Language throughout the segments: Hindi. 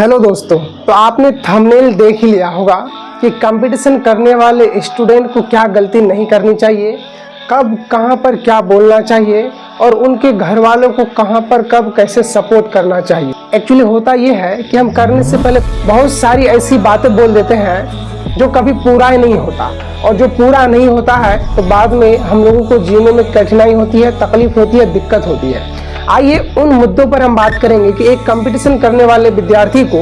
हेलो दोस्तों, तो आपने थंबनेल देख ही लिया होगा कि कंपटीशन करने वाले स्टूडेंट को क्या गलती नहीं करनी चाहिए, कब कहां पर क्या बोलना चाहिए और उनके घर वालों को कहां पर कब कैसे सपोर्ट करना चाहिए। एक्चुअली होता यह है कि हम करने से पहले बहुत सारी ऐसी बातें बोल देते हैं जो कभी पूरा ही नहीं होता, और जो पूरा नहीं होता है तो बाद में हम लोगों को जीने में कठिनाई होती है, तकलीफ होती है, दिक्कत होती है। आइए उन मुद्दों पर हम बात करेंगे कि एक कंपटीशन करने वाले विद्यार्थी को,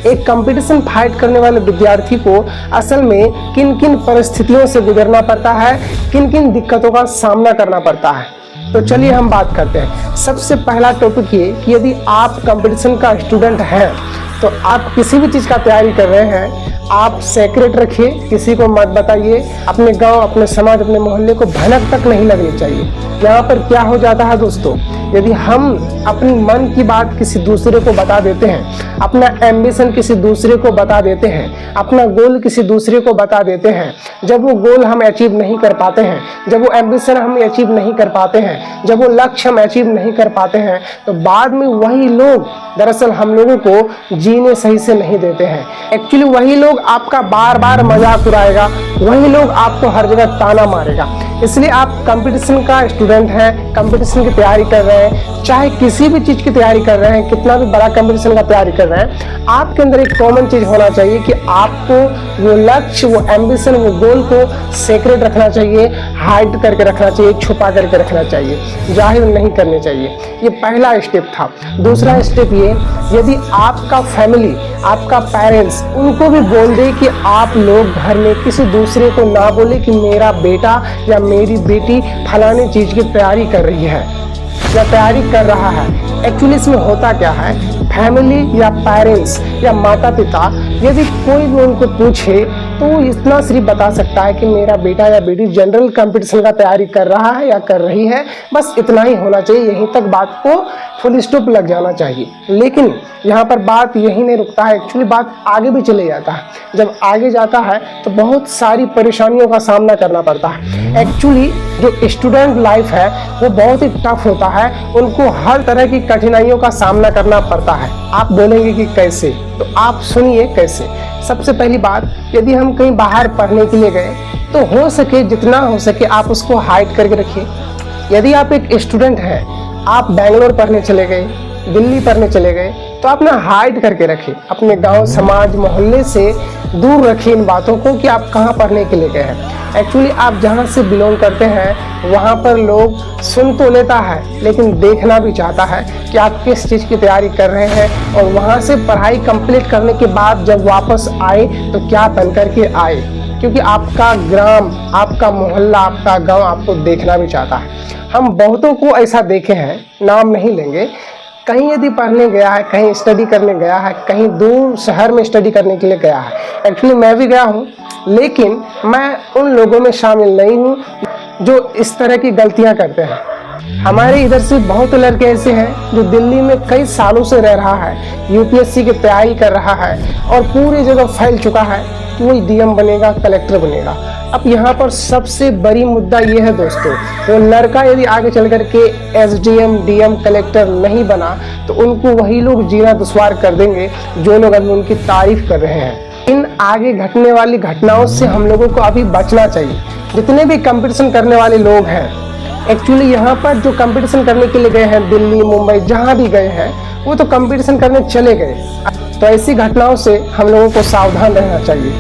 एक कंपटीशन फाइट करने वाले विद्यार्थी को असल में किन किन परिस्थितियों से गुजरना पड़ता है, किन किन दिक्कतों का सामना करना पड़ता है। तो चलिए हम बात करते हैं। सबसे पहला टॉपिक ये कि यदि आप कंपटीशन का स्टूडेंट हैं तो आप किसी भी चीज़ का तैयारी कर रहे हैं, आप सीक्रेट रखिए, किसी को मत बताइए। अपने गांव, अपने समाज, अपने मोहल्ले को भनक तक नहीं लगनी चाहिए। यहाँ पर क्या हो जाता है दोस्तों, यदि हम अपनी मन की बात किसी दूसरे को बता देते हैं, अपना एम्बिशन किसी दूसरे को बता देते हैं, अपना गोल किसी दूसरे को बता देते हैं, जब वो गोल हम अचीव नहीं कर पाते हैं, जब वो एम्बिशन हम अचीव नहीं कर पाते हैं, जब वो लक्ष्य हम अचीव नहीं कर पाते हैं, तो बाद में वही लोग दरअसल हम लोगों को जीने सही से नहीं देते हैं। एक्चुअली वही लोग आपका बार बार मजाक उड़ाएगा, वही लोग आपको हर जगह ताना मारेगा। इसलिए आप कंपटीशन का स्टूडेंट हैं, कंपटीशन की तैयारी कर रहे हैं, चाहे किसी भी चीज़ की तैयारी कर रहे हैं, कितना भी बड़ा कंपटीशन का तैयारी कर रहे हैं, आपके अंदर एक कॉमन चीज़ होना चाहिए कि आपको वो लक्ष्य, वो एम्बिशन, वो गोल को सीक्रेट रखना चाहिए, हाइड करके रखना चाहिए, छुपा करके रखना चाहिए, जाहिर नहीं करने चाहिए। ये पहला स्टेप था। दूसरा स्टेप ये, यदि आपका फैमिली, आपका पेरेंट्स उनको भी बोल दे कि आप लोग घर में किसी दूसरे को ना बोले कि मेरा बेटा या मेरी बेटी फलाने चीज़ की तैयारी कर रही है या तैयारी कर रहा है। एक्चुअली इसमें होता क्या है, फैमिली या पेरेंट्स या माता पिता यदि कोई भी उनको पूछे तो वो इतना सिर्फ बता सकता है कि मेरा बेटा या बेटी जनरल कंपटीशन का तैयारी कर रहा है या कर रही है, बस इतना ही होना चाहिए। यहीं तक बात को फुल स्टॉप लग जाना चाहिए। लेकिन यहाँ पर बात यही नहीं रुकता है, एक्चुअली बात आगे भी चले जाता है। जब आगे जाता है तो बहुत सारी परेशानियों का सामना करना पड़ता है। एक्चुअली जो स्टूडेंट लाइफ है वो बहुत ही टफ होता है, उनको हर तरह की कठिनाइयों का सामना करना पड़ता है। आप बोलेंगे कि कैसे, तो आप सुनिए कैसे। सबसे पहली बात, यदि हम कहीं बाहर पढ़ने के लिए गए तो हो सके, जितना हो सके आप उसको हाइड करके रखिए। यदि आप एक स्टूडेंट हैं, आप बेंगलोर पढ़ने चले गए, दिल्ली पढ़ने चले गए, तो आप ना हाइड करके रखिए, अपने गांव, समाज, मोहल्ले से दूर रखिए इन बातों को कि आप कहाँ पढ़ने के लिए गए हैं। एक्चुअली आप जहाँ से बिलोंग करते हैं वहाँ पर लोग सुन तो लेता है लेकिन देखना भी चाहता है कि आप किस चीज़ की तैयारी कर रहे हैं, और वहाँ से पढ़ाई कंप्लीट करने के बाद जब वापस आए तो क्या बन करके आए, क्योंकि आपका ग्राम, आपका मोहल्ला, आपका गाँव आपको देखना भी चाहता है। हम बहुतों को ऐसा देखे हैं, नाम नहीं लेंगे, कहीं यदि पढ़ने गया है, कहीं स्टडी करने गया है, कहीं दूर शहर में स्टडी करने के लिए गया है। एक्चुअली मैं भी गया हूँ, लेकिन मैं उन लोगों में शामिल नहीं हूँ जो इस तरह की गलतियाँ करते हैं। हमारे इधर से बहुत लड़के ऐसे हैं जो दिल्ली में कई सालों से रह रहा है, यूपीएससी की तैयारी कर रहा है और पूरी जगह फैल चुका है कि वो डीएम बनेगा, कलेक्टर बनेगा। अब यहाँ पर सबसे बड़ी मुद्दा ये है दोस्तों, वो लड़का यदि आगे चल कर के एसडीएम, डीएम, कलेक्टर नहीं बना तो उनको वही लोग जीना दुश्वार कर देंगे जो लोग अभी उनकी तारीफ कर रहे हैं। इन आगे घटने वाली घटनाओं से हम लोगों को अभी बचना चाहिए। जितने भी कंपटीशन करने वाले लोग हैं, एक्चुअली यहाँ पर जो कंपटीशन करने के लिए गए हैं, दिल्ली, मुंबई, जहाँ भी गए हैं, वो तो कंपटीशन करने चले गए। तो ऐसी घटनाओं से हम लोगों को सावधान रहना चाहिए।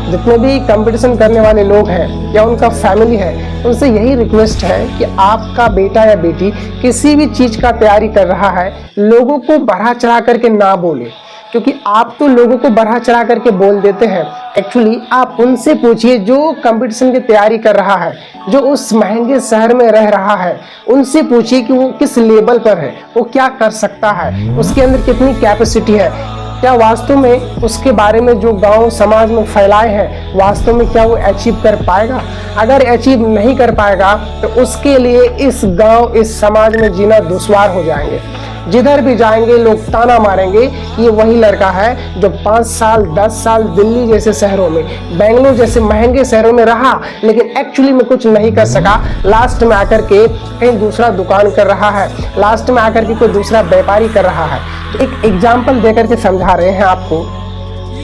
जितने भी कंपटीशन करने वाले लोग हैं या उनका फैमिली है, उनसे यही रिक्वेस्ट है कि आपका बेटा या बेटी किसी भी चीज़ का तैयारी कर रहा है, लोगों को बढ़ा चढ़ा करके ना बोले, क्योंकि आप तो लोगों को बढ़ा चढ़ा करके बोल देते हैं। एक्चुअली आप उनसे पूछिए जो कंपटीशन की तैयारी कर रहा है, जो उस महंगे शहर में रह रहा है, उनसे पूछिए कि वो किस लेवल पर है, वो क्या कर सकता है, उसके अंदर कितनी कैपेसिटी है, क्या वास्तव में उसके बारे में जो गांव समाज में फैलाए हैं वास्तव में क्या वो अचीव कर पाएगा। अगर अचीव नहीं कर पाएगा तो उसके लिए इस गांव, इस समाज में जीना दुश्वार हो जाएंगे। जिधर भी जाएंगे लोग ताना मारेंगे ये वही लड़का है जो 5 साल 10 साल दिल्ली जैसे शहरों में, बेंगलुरु जैसे महंगे शहरों में रहा, लेकिन एक्चुअली में कुछ नहीं कर सका। लास्ट में आकर के कहीं दूसरा दुकान कर रहा है, लास्ट में आकर के कोई दूसरा व्यापारी कर रहा है। तो एक एग्जाम्पल देकर के समझा रहे हैं आपको।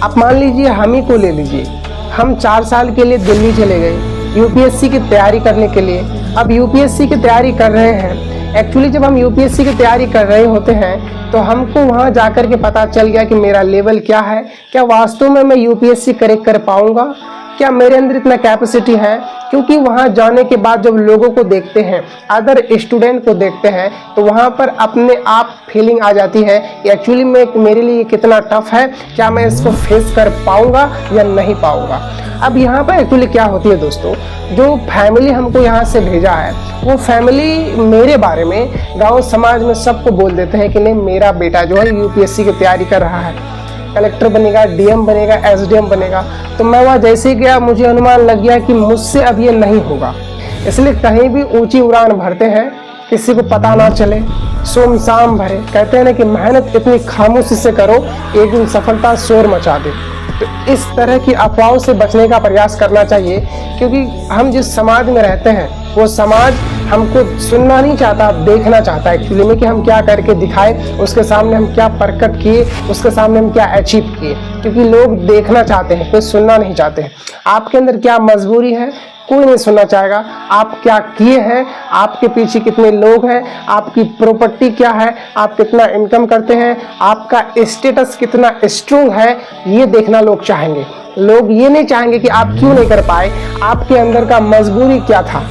आप मान लीजिए हम ही को ले लीजिए, हम 4 साल के लिए दिल्ली चले गए यूपीएससी की तैयारी करने के लिए। अब यूपीएससी की तैयारी कर रहे हैं, एक्चुअली जब हम यूपीएससी की तैयारी कर रहे होते हैं तो हमको वहाँ जाकर के पता चल गया कि मेरा लेवल क्या है, क्या वास्तव में मैं यूपीएससी क्रैक कर पाऊँगा, क्या मेरे अंदर इतना कैपेसिटी है। क्योंकि वहाँ जाने के बाद जब लोगों को देखते हैं, अदर स्टूडेंट को देखते हैं, तो वहाँ पर अपने आप फीलिंग आ जाती है कि एक्चुअली मेरे लिए कितना टफ है, क्या मैं इसको फेस कर पाऊँगा या नहीं पाऊँगा। अब यहाँ पर एक्चुअली क्या होती है दोस्तों, जो फैमिली हमको यहाँ से भेजा है वो फैमिली मेरे बारे में गाँव समाज में सबको बोल देते हैं कि नहीं मेरा बेटा जो है यूपीएससी की तैयारी कर रहा है, कलेक्टर बनेगा, डीएम बनेगा, एसडीएम बनेगा। तो मैं वहाँ जैसे ही गया मुझे अनुमान लग गया कि मुझसे अब ये नहीं होगा, इसलिए कहीं भी ऊंची उड़ान भरते हैं, किसी को पता ना चले, सोम शाम भरे। कहते हैं ना कि मेहनत इतनी खामोशी से करो, एक दिन सफलता शोर मचा दे। तो इस तरह की अफवाहों से बचने का प्रयास करना चाहिए, क्योंकि हम जिस समाज में रहते हैं वो समाज हमको सुनना नहीं चाहता, देखना चाहता है एक्चुअली में कि हम क्या करके दिखाए, उसके सामने हम क्या प्रकट किए, उसके सामने हम क्या अचीव किए। क्योंकि लोग देखना चाहते हैं, कोई सुनना नहीं चाहते हैं। आपके अंदर क्या मजबूरी है कोई नहीं सुनना चाहेगा, आप क्या किए हैं, आपके पीछे कितने लोग हैं, आपकी प्रॉपर्टी क्या है, आप कितना इनकम करते हैं, आपका स्टेटस कितना स्ट्रॉन्ग है, ये देखना लोग चाहेंगे। लोग ये नहीं चाहेंगे कि आप क्यों नहीं कर पाए, आपके अंदर का मजबूरी क्या था।